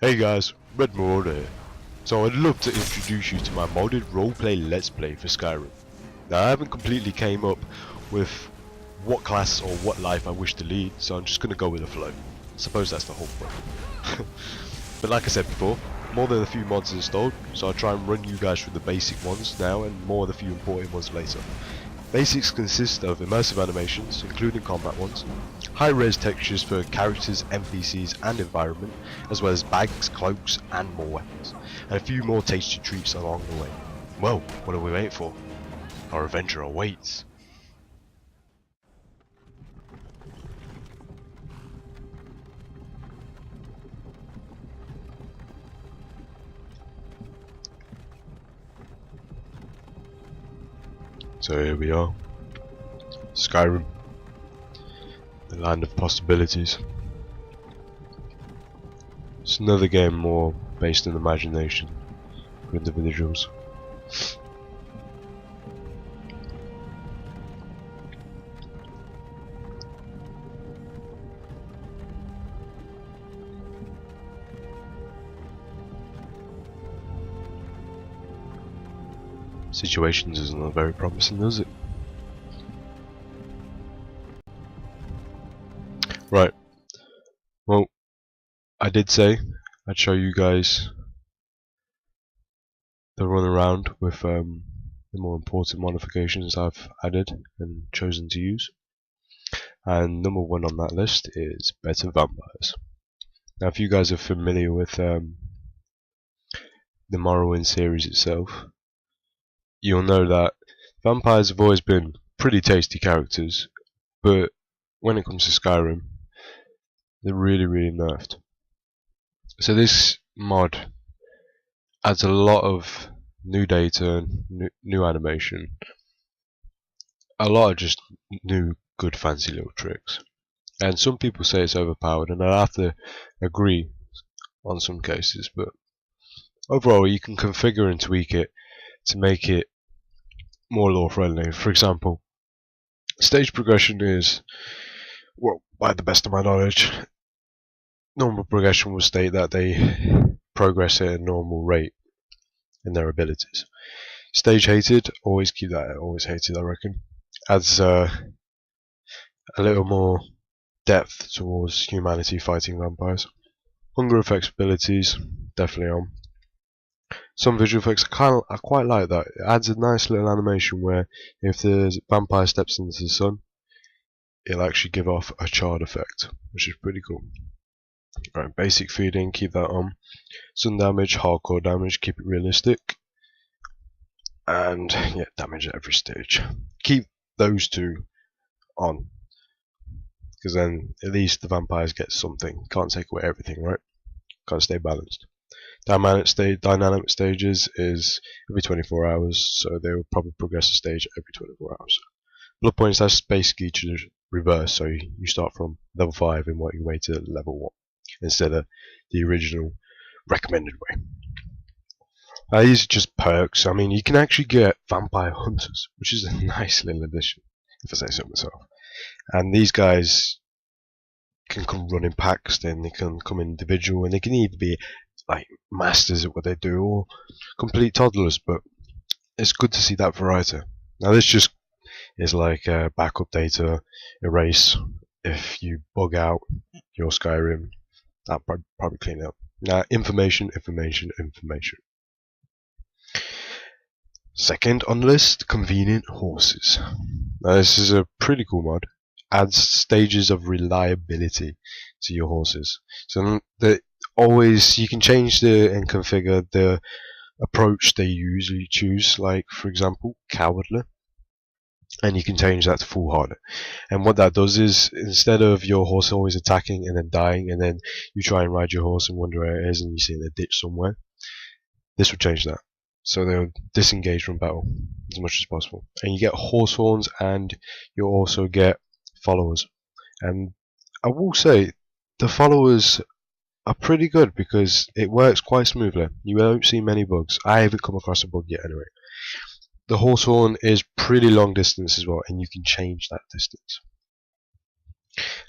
Hey guys, Red Marauder here. So I'd love to introduce you to my modded roleplay let's play for Skyrim. Now I haven't completely came up with what class or what life I wish to lead, so I'm just gonna go with the flow. Suppose that's the whole point. But like I said before, more than a few mods installed, so I'll try and run you guys through the basic ones now and more of the few important ones later. Basics consist of immersive animations, including combat ones, high-res textures for characters, NPCs and environment, as well as bags, cloaks and more weapons, and a few more tasty treats along the way. Well, what are we waiting for? Our adventure awaits! So here we are, Skyrim, the land of possibilities. It's another game more based on imagination for individuals. Situations is not very promising, is it? Right. Well, I did say I'd show you guys the run around with the more important modifications I've added and chosen to use. And number one on that list is better vampires. Now, if you guys are familiar with the Morrowind series itself, you'll know that vampires have always been pretty tasty characters, but when it comes to Skyrim, they're really nerfed. So this mod adds a lot of new data, new animation, a lot of just new good fancy little tricks. And some people say it's overpowered, and I have to agree on some cases, but overall you can configure and tweak it to make it more lore friendly. For example, stage progression is, well, by the best of my knowledge, normal progression will state that they progress at a normal rate in their abilities. Stage hated, always keep that at always hated, I reckon. Adds a little more depth towards humanity fighting vampires. Hunger effects abilities, definitely on. Some visual effects I quite like that. It adds a nice little animation where if the vampire steps into the sun, it'll actually give off a charred effect, which is pretty cool. Right, basic feeding, keep that on. Sun damage, hardcore damage, keep it realistic. And yeah, damage at every stage. Keep those two on, because then at least the vampires get something. Can't take away everything, right? Can't stay balanced. Dynamic stages is every 24 hours, so they will probably progress a stage every 24 hours. Blood points, that's basically just reverse, so you start from level 5 and work your way to level 1 instead of the original recommended way. These are just perks. I mean, you can actually get vampire hunters, which is a nice little addition, if I say so myself. And these guys can come run in packs, then they can come individual, and they can either be like masters at what they do or complete toddlers, but it's good to see that variety. Now this just is like backup data erase. If you bug out your Skyrim, that'll probably clean it up. Now information. Second on the list, convenient horses. Now this is a pretty cool mod. Adds stages of reliability to your horses. So you can change and configure the approach they usually choose, like for example cowardly, and you can change that to foolhardy. And what that does is, instead of your horse always attacking and then dying, and then you try and ride your horse and wonder where it is and you see in a ditch somewhere, this will change that. So they'll disengage from battle as much as possible. And you get horse horns, and you also get followers. And I will say the followers are pretty good because it works quite smoothly. You won't see many bugs. I haven't come across a bug yet anyway. The horse horn is pretty long distance as well, and you can change that distance.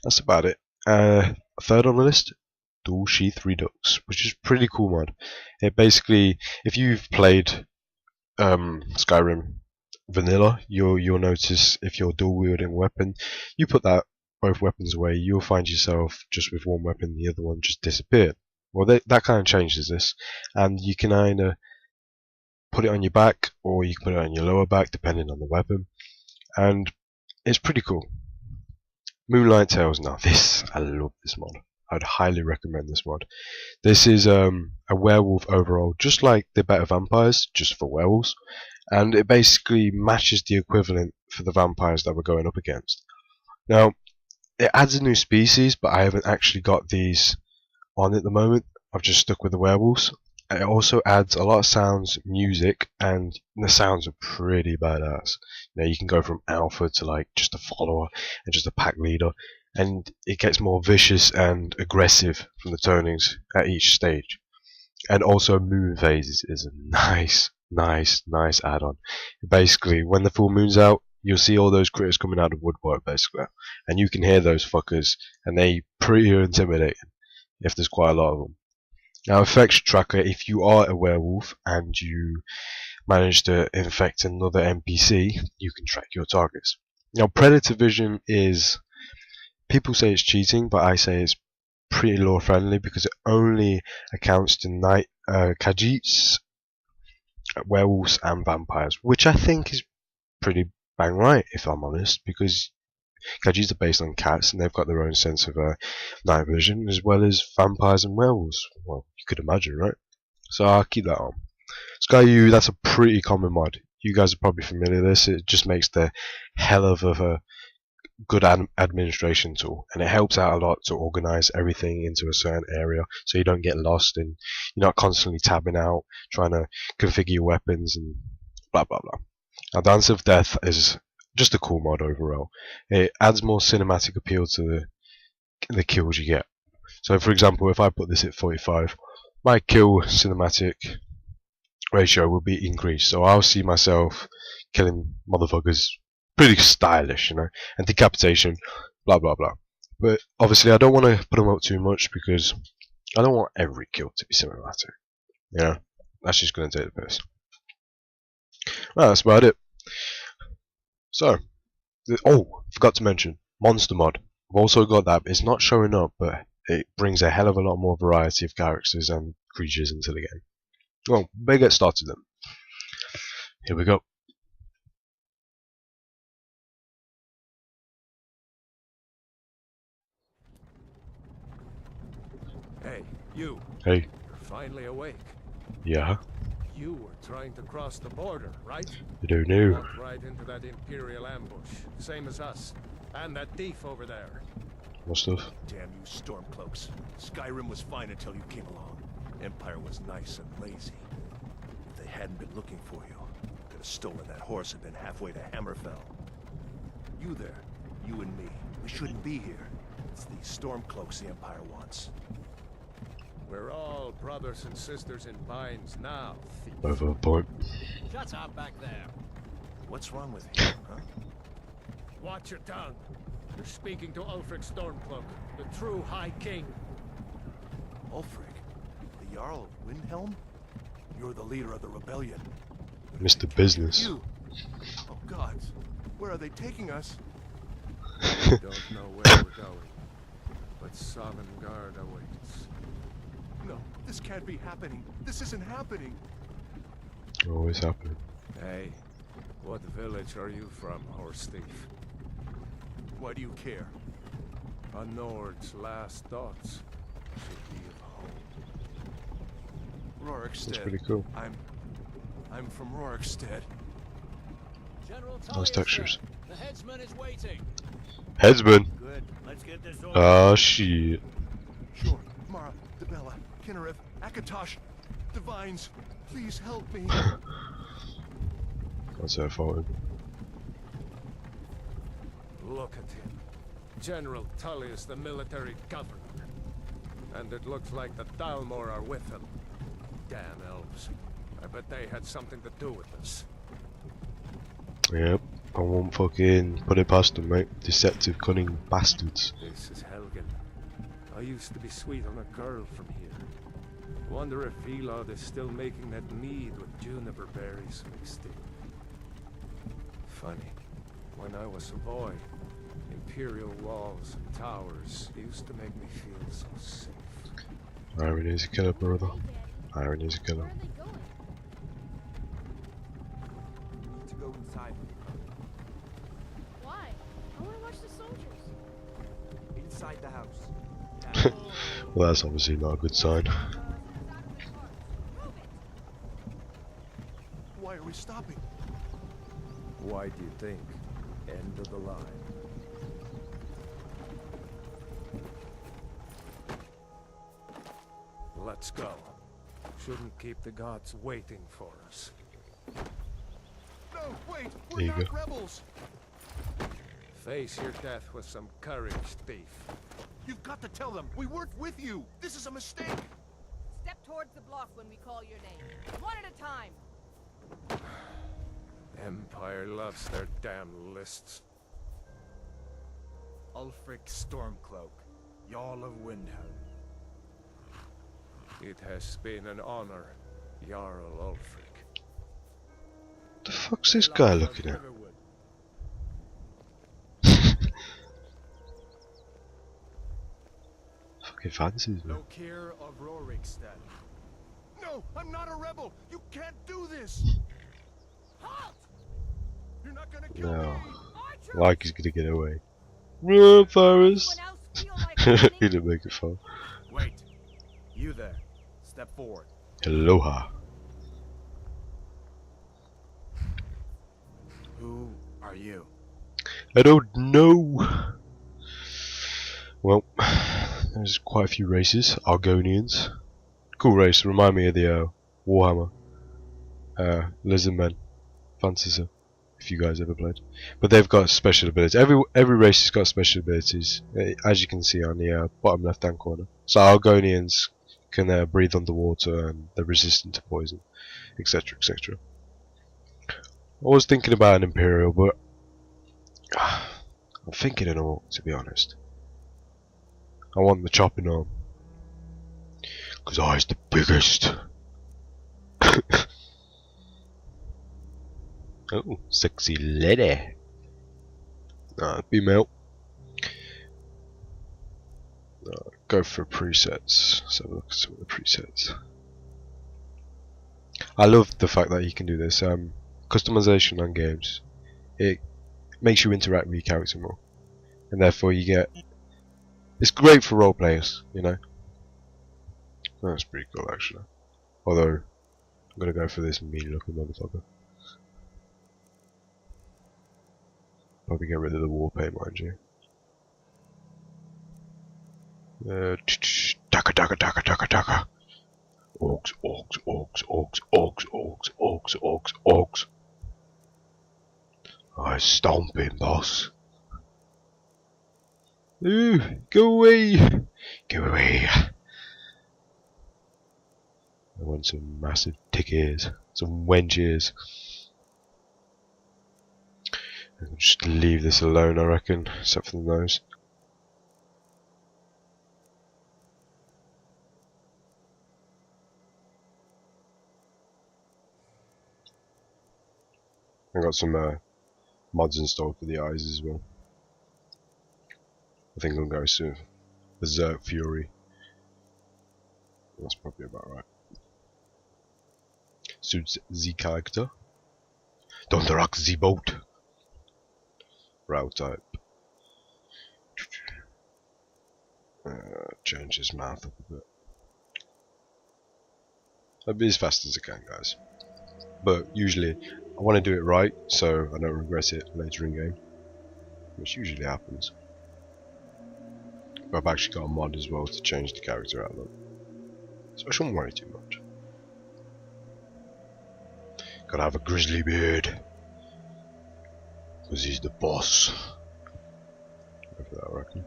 That's about it. Third on the list, Dual Sheath Redux, which is pretty cool mod. It basically, if you've played Skyrim vanilla, you'll notice if you're dual wielding a weapon, you put that both weapons away, you'll find yourself just with one weapon, the other one just disappeared. Well, that kind of changes this, and you can either put it on your back or you can put it on your lower back, depending on the weapon, and it's pretty cool. Moonlight Tales. Now this, I love this mod. I'd highly recommend this mod. This is a werewolf overall, just like the Better Vampires, just for werewolves, and it basically matches the equivalent for the vampires that we're going up against. Now, it adds a new species, but I haven't actually got these on at the moment. I've just stuck with the werewolves. It also adds a lot of sounds, music, and the sounds are pretty badass. You know, you can go from alpha to like just a follower and just a pack leader, and it gets more vicious and aggressive from the tonings at each stage. And also moon phases is a nice add-on. Basically, when the full moon's out, you'll see all those critters coming out of woodwork basically, and you can hear those fuckers, and they pretty intimidating if there's quite a lot of them. Now, effects tracker, if you are a werewolf and you manage to infect another NPC, you can track your targets. Now, predator vision is, people say it's cheating, but I say it's pretty lore friendly because it only accounts to night Khajiits, werewolves and vampires, which I think is pretty bang right, if I'm honest, because Khajiits are based on cats and they've got their own sense of night vision, as well as vampires and werewolves. Well, you could imagine, right? So I'll keep that on. Sky U, that's a pretty common mod. You guys are probably familiar with this. It just makes the hell of a good administration tool, and it helps out a lot to organize everything into a certain area so you don't get lost and you're not constantly tabbing out trying to configure your weapons and blah blah blah. Now, Dance of Death is just a cool mod overall. It adds more cinematic appeal to the kills you get. So for example, if I put this at 45, my kill cinematic ratio will be increased, so I'll see myself killing motherfuckers pretty stylish, you know, and decapitation, blah blah blah. But obviously I don't want to put them up too much because I don't want every kill to be cinematic. You know, that's just going to take the piss. Well, that's about it. So, oh, forgot to mention Monster Mod. I've also got that. It's not showing up, but it brings a hell of a lot more variety of characters and creatures into the game. Well, better get started then. Here we go. Hey, you. Hey. You're finally awake. Yeah. You were trying to cross the border, right? You don't know. Walked right into that Imperial ambush, same as us. And that thief over there. What stuff? Damn you Stormcloaks. Skyrim was fine until you came along. Empire was nice and lazy. If they hadn't been looking for you, could have stolen that horse and been halfway to Hammerfell. You there, you and me, we shouldn't be here. It's these Stormcloaks the Empire wants. We're all brothers and sisters in binds now, thief. Over a point. Shut up back there. What's wrong with you, huh? Watch your tongue. You're speaking to Ulfric Stormcloak, the true High King. Ulfric, the Jarl of Windhelm? You're the leader of the rebellion. Mr. Business. You! Oh gods, where are they taking us? We don't know where we're going, but Sovngarde awaits. No, this can't be happening. This isn't happening. Always happening. Hey, what village are you from, horse thief? Why do you care? A Nord's last thoughts should be of home. Rorikstead. That's pretty cool. I'm from Rorikstead. General Nice textures. The headsman is waiting. Headsman. Good. Let's get this over. Ah, shit. Sure, Mara, Debella, Kinnereth, Akatosh, Divines, please help me. That's her fault. Look at him. General Tullius, the military governor. And it looks like the Dalmor are with him. Damn elves. I bet they had something to do with this. Yep. I won't fucking put it past them, mate. Deceptive, cunning bastards. This is Helgen. I used to be sweet on a girl from here. Wonder if Elod is still making that mead with juniper berries mixed in. Funny, when I was a boy, imperial walls and towers used to make me feel so safe. Irony is a killer, brother. Irony is a killer. Where are they going? Need to go inside. Why? I want to watch the soldiers. Inside the house. Well, that's obviously not a good sign. Why are we stopping? Why do you think? End of the line. Let's go. Shouldn't keep the gods waiting for us. No, wait! There We're you not go. rebels! Face your death with some courage, thief. You've got to tell them! We worked with you! This is a mistake! Step towards the bluff when we call your name. One at a time. Empire loves their damn lists. Ulfric Stormcloak, Jarl of Windhelm. It has been an honor, Jarl Ulfric. The fuck's this guy looking at? Fucking fancies me. Lokir of Rorikstead. No! I'm not a rebel! You can't do this! Halt! You're not gonna kill No. me! Archer! Like he's gonna get away. Run, Forrest! Anyone else feel like He running? didn't make it far. Wait. You there. Step forward. Aloha. Who are you? I don't know. Well, there's quite a few races. Argonians. Cool race. Remind me of the Warhammer. Lizardmen. Fancies if you guys ever played. But they've got special abilities. Every race has got special abilities, as you can see on the bottom left hand corner. So Argonians can breathe underwater and they're resistant to poison, etc, etc. I was thinking about an Imperial, but I'm thinking an Orc, to be honest. I want the chopping arm, because I's the biggest. Oh, sexy lady. Nah, be male. Go for presets. Let's have a look at some of the presets. I love the fact that you can do this. Customization on games. It makes you interact with your character more, and therefore you get. It's great for role players, you know. That's pretty cool, actually. Although I'm gonna go for this mean-looking motherfucker. Probably get rid of the war paint, mind you. Taka taka taka taka taka. Orcs, orcs, orcs, orcs, orcs, orcs, orcs, orcs, orcs. I stomp him, boss. Ooh, go away! Go away! I want some massive dick ears, some wench ears. I'll just leave this alone, I reckon, except for the nose. I got some mods installed for the eyes as well. I think I'll go to Berserk Fury. That's probably about right. Suits the character. Don't rock the boat. Route type. Change his mouth up a bit. I'll be as fast as I can, guys. But usually, I want to do it right, so I don't regret it later in game. Which usually happens. But I've actually got a mod as well to change the character outlook. So I shouldn't worry too much. Gotta have a grizzly beard. Because he's the boss. Go for that, I reckon.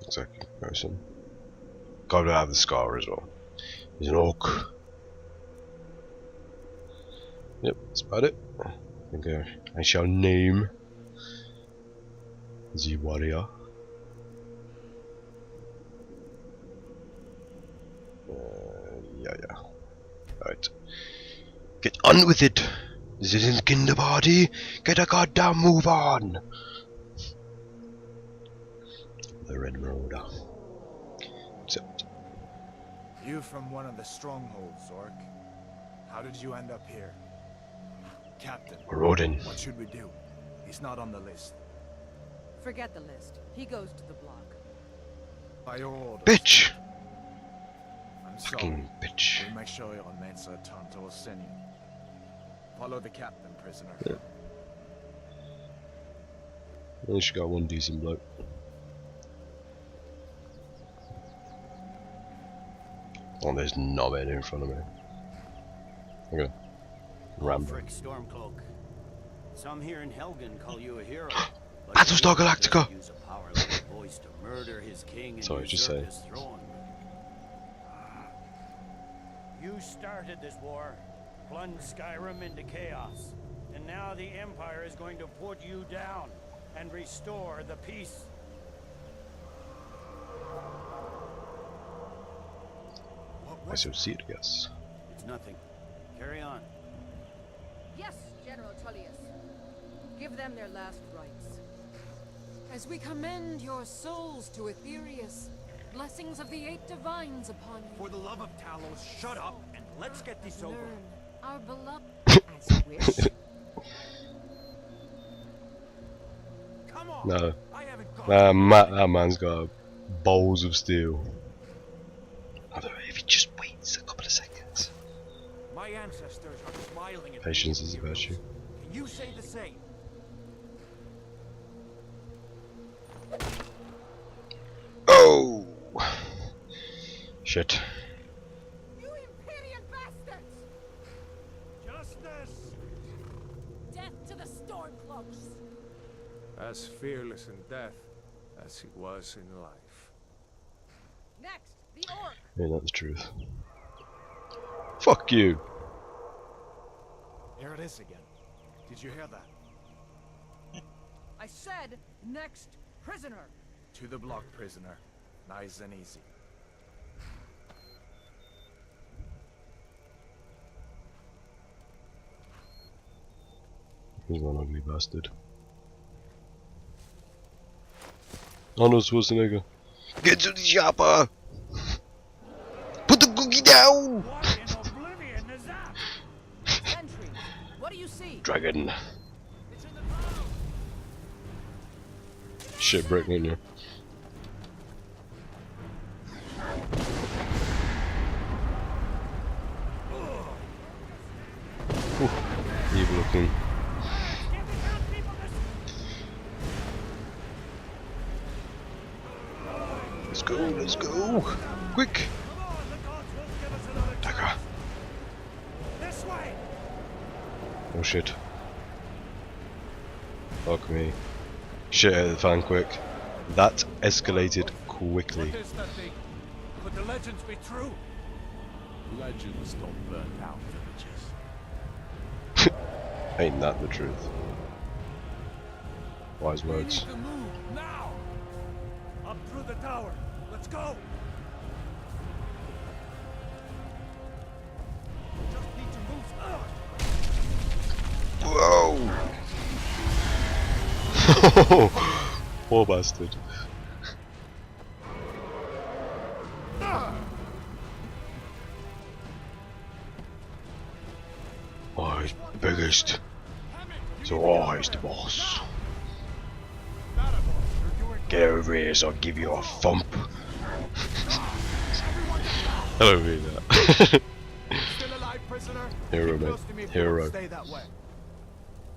Exactly comparison. Gotta have the scar as well. He's an orc. Yep, that's about it. I think I shall name The warrior. Yeah. Right. Get on with it. This isn't kinder party. Get a goddamn move on. The Red Marauder. Except You from one of the strongholds, Zork. How did you end up here? Captain, Rodin. what should we do? He's not on the list. Forget the list. He goes to the block. By your orders. Bitch! I'm sorry. Fucking bitch. We'll make sure your mates are turned to Orsinian. Follow the captain, prisoner. Yeah. At least you got one decent bloke. Oh, there's knobhead in front of me. Okay. Rambo. Frick Stormcloak. Some here in Helgen call you a hero. but Battlestar he Galactica! doesn't use a power like a voice to murder his king and Sorry, just usurp say. his throne. You started this war, plunged Skyrim into chaos, and now the Empire is going to put you down and restore the peace. I shall see it, I guess. It's nothing. Carry on. Yes, General Tullius. Give them their last rites. As we commend your souls to Aetherius, blessings of the 8 divines upon you. For the love of Talos, shut up and let's get this over. Learn our beloved as wish. Come on. No. I haven't got That man's got bowls of steel. Although, if he just waits a couple of seconds. My ancestors are smiling at Patience me, is a heroes. virtue. Can you say the same? Oh! Shit. You Imperial bastards! Justice! Death to the Stormcloaks! As fearless in death as he was in life. Next, the orc. Ain't that the truth? Fuck you! Here it is again. Did you hear that? I said, next prisoner. To the block, prisoner. Nice and easy. He's one ugly bastard. Arnold Schwarzenegger. Get to the chopper! Put the cookie down! What in oblivion is that? Sentries, what do you see? Dragon. It's in the clouds. Shit brick, ain't you? Ooh, evil looking. Let's go, let's go! Quick! Dagger. This way! Oh shit. Fuck me. Shit hit the fan quick. That escalated quickly. What is that thing? Could the legends be true? Legends don't burn down villages. Ain't that the truth? Wise We need words. to move now! Up through the tower. Let's go! Just need to move. Whoa! Poor bastard. I's the biggest, so I's the boss. Get over here so I'll give you a thump. I don't mean that. Still alive, prisoner? Hero, Keep mate. close to me if you Hero. won't stay that way.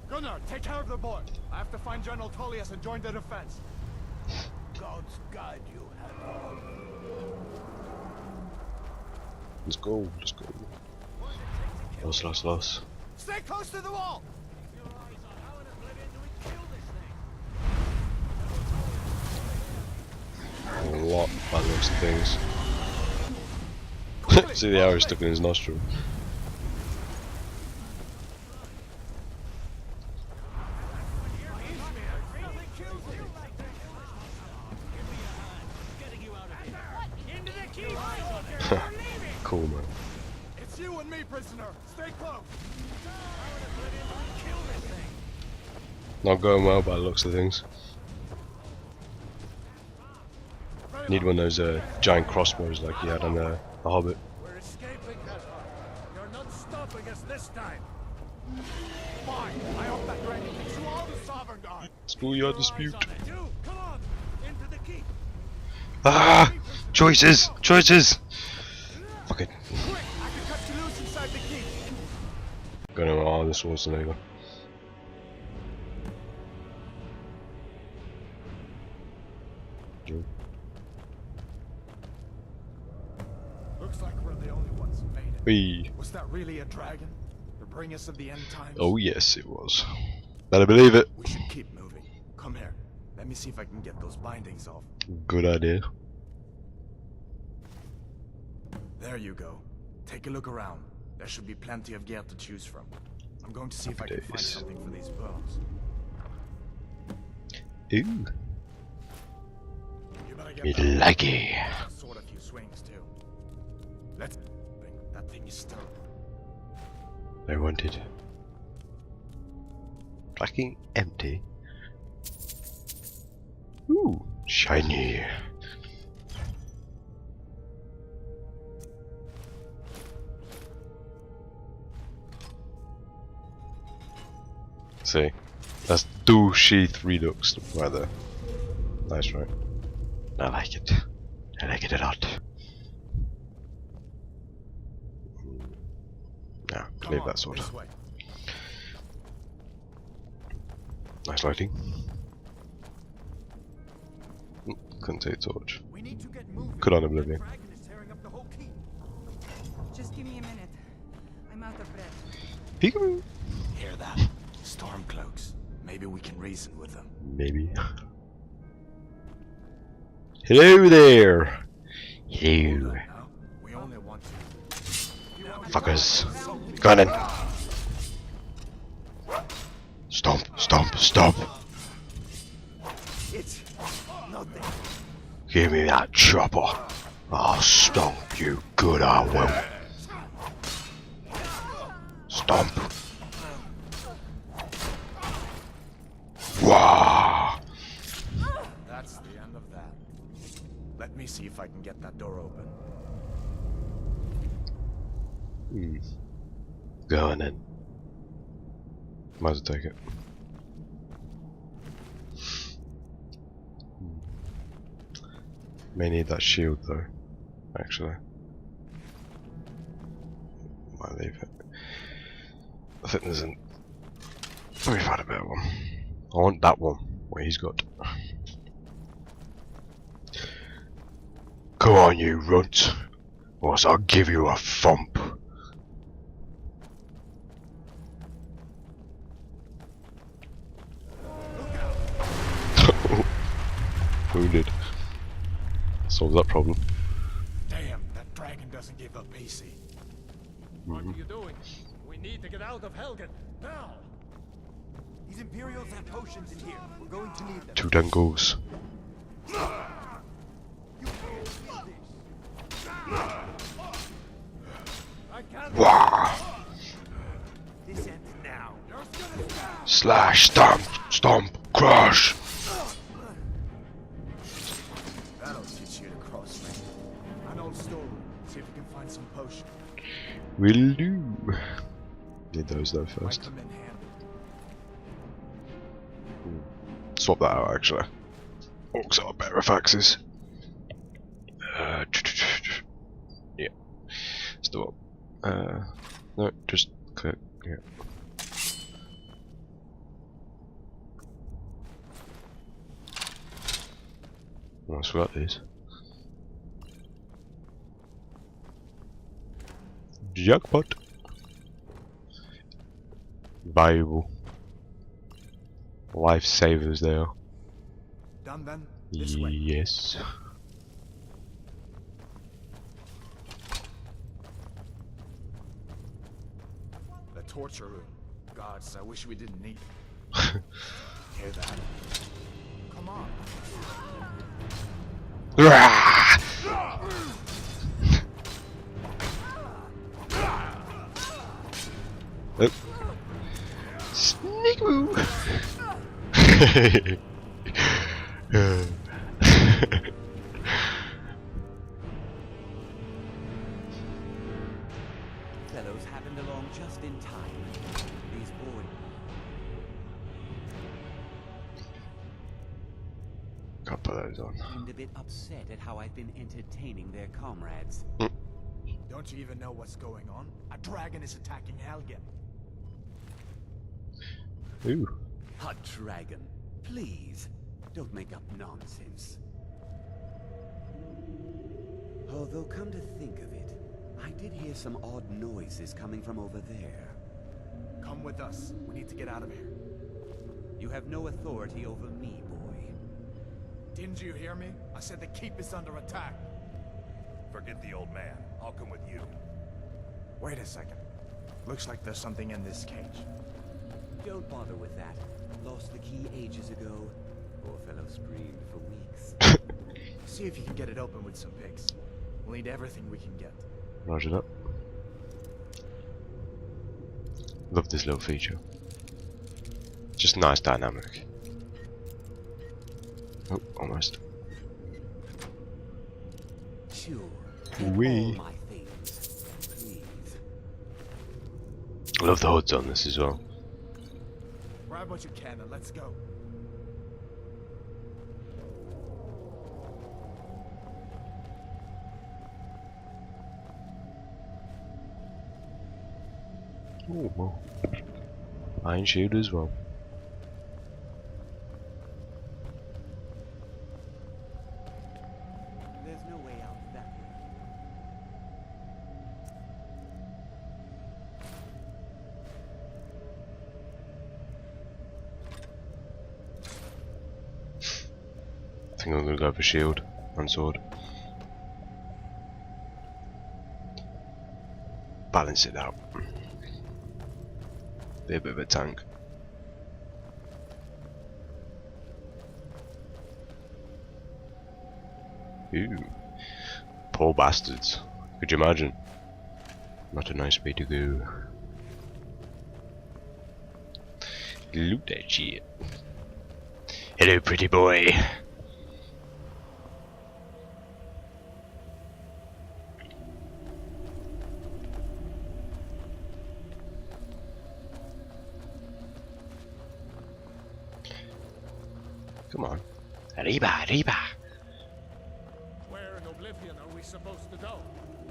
Gunnar, take care of the boy. I have to find General Tullius and join the defense. God's guide you, Hadron. Let's go, let's go. Loss. Stay close to the wall! A lot by the looks of things. See the arrow stuck in his nostril. Cool, man. It's you and me, prisoner. Stay close. Not going well by the looks of things. Need one of those giant crossbows like he had on The Hobbit. We're escaping, Hellfire. You're not stopping us this time. Fine. I hope that dragon takes you all to Sovngarde. Schoolyard dispute. You, come on, into the keep. Ah! Choices! Choices! Fuck it. Quick, I can cut you loose inside the keep. Gonna Arnold Schwarzenegger. Looks like we're the only ones who made it. Whee. Was that really a dragon? To bring us of the end times? Oh yes, it was. Better believe it. We should keep moving. Come here. Let me see if I can get those bindings off. Good idea. There you go. Take a look around. There should be plenty of gear to choose from. I'm going to see if I can find Days. something for these pearls. Ooh. You better get Me that. likey. Sort a few swings too. Let's. That thing is still. I wanted. Fucking empty. Ooh, shiny. See, that's two sheath redux right there. Nice, right? I like it. I like it a lot. Yeah, Come leave on, that sort this of. way. Nice lighting. Couldn't take a torch. We need to get moving. Could on Oblivion. The dragon is tearing up the whole keep. Just give me a minute. I'm out of breath. Peekaboo. Hear that? Stormcloaks. Maybe we can reason with them. Maybe. Hello there. Hello, No, we only want to. fuckers. Go on in. Stomp, stomp, stomp. It's nothing. Give me that chopper. I'll stomp you good, I will. Stomp. Wow. That's the end of that. Let me see if I can get that door open. Go on in. Might as well take it. May need that shield though, actually. Might leave it. I think there's an. We've had a better one. I want that one, what he's got. Come on, you runt, or else I'll give you a thump. Wounded. Solves that problem. Damn, that dragon doesn't give up easy. What are you doing? We need to get out of Helgen now. These Imperials have potions in here. We're going to need them. Two dangles. I can't. Wah! This ends now. Slash, stomp, stomp, crush. That'll teach you to cross me. An old storeroom. See if we can find some potion. Will do. Need those though Might first. come in handy. Swap that out actually. Orcs are better with axes. Yeah. Still up. No, just click. Yeah. Nice, we got these. Jackpot. Valuable. Lifesavers they are. Done then? This way. Yes. The torture room. Gods, I wish we didn't need it. Hear that? Come on. Sneaky. Fellows happened along just in time. These boys. Can't put those on. Seemed a bit upset at how I've been entertaining their comrades. Don't you even know what's going on? A dragon is attacking Helgen. Ooh. A dragon. Please, don't make up nonsense. Although, come to think of it, I did hear some odd noises coming from over there. Come with us. We need to get out of here. You have no authority over me, boy. Didn't you hear me? I said the keep is under attack. Forget the old man. I'll come with you. Wait a second. Looks like there's something in this cage. Don't bother with that. Lost the key ages ago. Poor fellow screamed for weeks. See if you can get it open with some picks. We'll need everything we can get. Roger that. Love this little feature. Just nice dynamic. Oh, almost. Sure. Wee. All my things, please. I love the hoods on this as well. Grab what you can and let's go. Oh, well. Iron shield as well. There's no way out that way. I think I'm gonna go for shield and sword. Balance it out. Be a bit of a tank. Ooh. Poor bastards. Could you imagine? Not a nice way to go. Loot that shit. Hello, pretty boy. Come on. Arriba, arriba. Where in Oblivion are we supposed to go?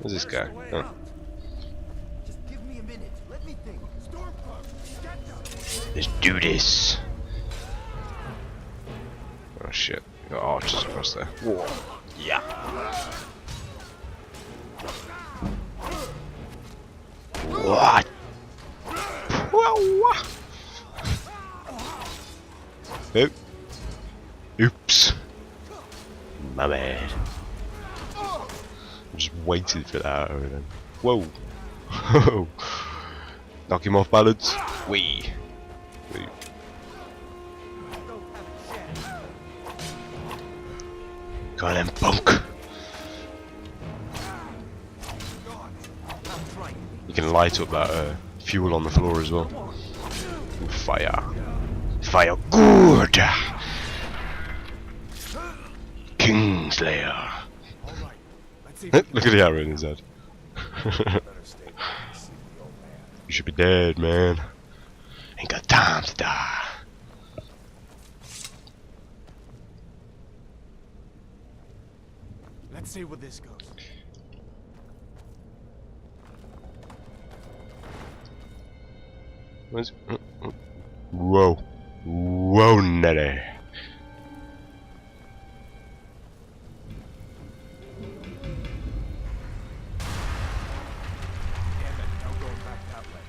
Where's this Where's guy? the way Oh. out? Just give me a minute. Let me think. Stormcloak, get down. Let's do this. Oh shit. We got archers across there. Whoa. Yeah. What? Whoa. Oh. Oops. My bad. I just waited for that over then. Whoa. Knock him off, ballads. Wee. Wee. Go on then, punk. You can light up that fuel on the floor as well. Ooh, fire. Fire good. Kingslayer. Alright, let's see if we can Look at the arrow in his head. Better stay back and see the old man. You should be dead, man. Ain't got time to die. Let's see where this goes. Where's... Whoa. Whoa, Nelly. Damn it, no going back that way.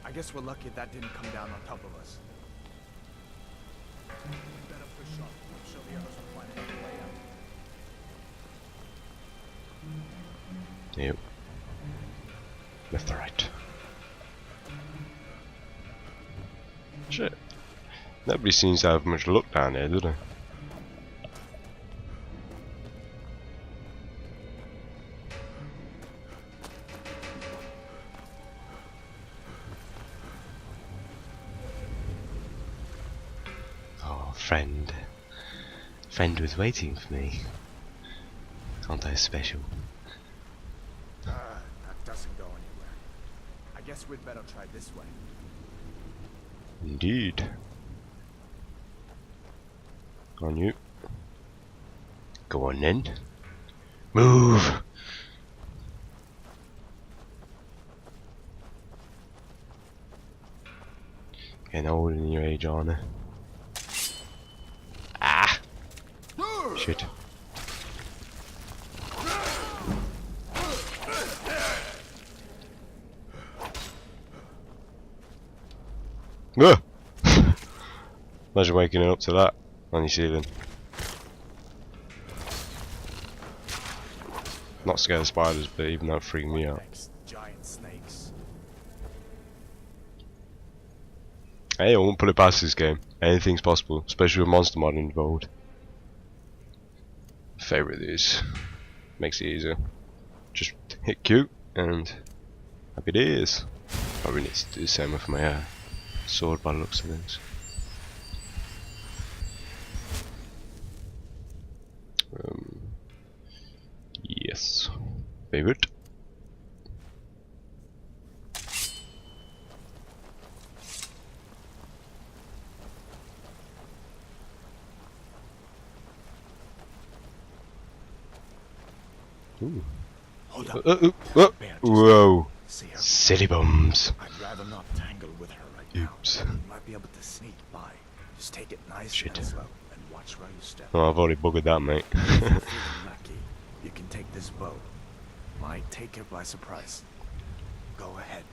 I guess we're lucky that didn't come down on top of us. We better push off. I'm sure the others will find another way out. Yep. Left or right. Shit. Nobody seems to have much luck down here, do they? friend. Friend was waiting for me. Aren't I special? That doesn't go anywhere. I guess we'd better try this way. Indeed. On you. Go on then. Move! Getting old in your age, aren't I? Ah! Shit. Ugh! Imagine waking up to that on your ceiling. Not scared of spiders, but even that freaked me out. Giant snakes. Hey, I won't put it past this game. Anything's possible, especially with monster mod involved. Favourite these. Makes it easier. Just hit Q and happy days. Probably need to do the same with my sword by the looks of things. Yes. Favorite. Ooh. Hold up. Whoa. See her? City bums. I'd rather not tangle with her right now. Oops. You might be able to sneak by. Just take it nice Shit. and slow, and watch where you step. Oh, I've already buggered that, mate. If you're feeling lucky, you can take this bow. Might take her by surprise. Go ahead.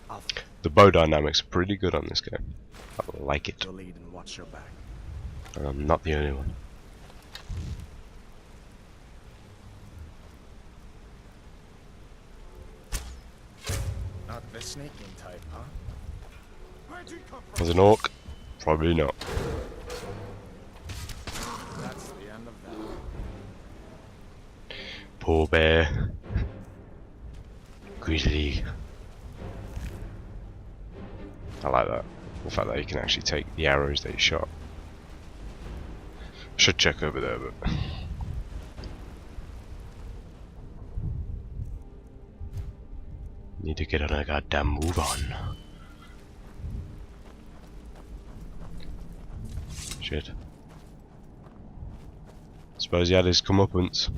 I'll The bow dynamics are pretty good on this game. I like it. the lead and watch your back. And I'm not the only one. Not the sneaking type, huh? Where'd you come from? As an orc, probably not. That's the end of that. Poor bear. Grizzly. I like that. The fact that you can actually take the arrows that you shot. Should check over there, but need to get on a goddamn move on. Shit. Suppose he had his comeuppance.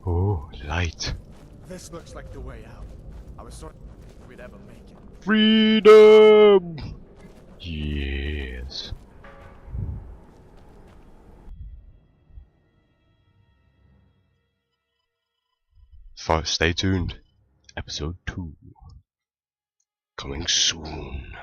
Oh, light. This looks like the way out. I was sort of if we'd ever make it. Freedom! Yes. Stay tuned. Episode 2. Coming soon.